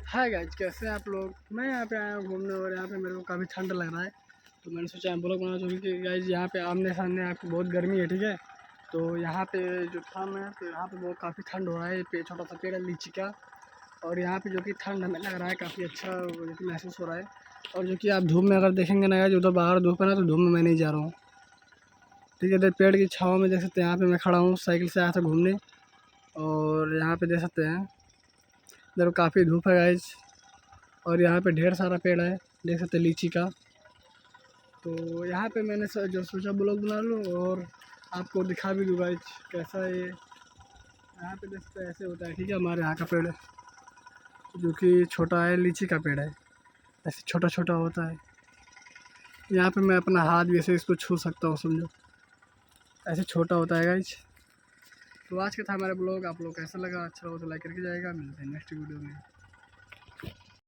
Hi guys, कैसे हैं आप लोग। मैं यहाँ पे आया हूँ घूमने और यहाँ पे मेरे को काफ़ी ठंड लग रहा है, तो मैंने सोचा ब्लॉग बनाना चाहिए कि गाइज यहाँ पे आमने सामने आपको बहुत गर्मी है, ठीक है। तो यहाँ पे जो थाम है तो यहाँ पे बहुत काफ़ी ठंड हो रहा है। पे छोटा सा पेड़ है लीची का, और यहाँ पे जो कि ठंड हमें लग रहा है काफ़ी अच्छा जो कि महसूस हो रहा है। और जो कि आप धूप में अगर देखेंगे ना गाइज, उधर बाहर धूप है ना, तो धूप में मैं नहीं जा रहा हूँ, ठीक है। इधर पेड़ की छाँव में देख सकते हैं, यहाँ पे मैं खड़ा हूँ, साइकिल से आया था घूमने। और यहाँ पे देख सकते हैं इधर काफ़ी धूप है गाइज, और यहाँ पे ढेर सारा पेड़ है, देख सकते हैं लीची का। तो यहाँ पे मैंने जो सोचा ब्लॉग बना लूँ और आपको दिखा भी दूँगा कैसा है ये। यहाँ पे देख सकते हैं ऐसे होता है, ठीक है। हमारे यहाँ का पेड़ जो कि छोटा है, लीची का पेड़ है, ऐसे छोटा छोटा होता है। यहाँ पे मैं अपना हाथ भी ऐसे इसको छू सकता हूँ, समझो ऐसे छोटा होता है गाइज। तो आज का था हमारा ब्लॉग, आप लोग कैसा लगा, अच्छा लगा तो लाइक करके जाएगा। मिलते हैं नेक्स्ट वीडियो में।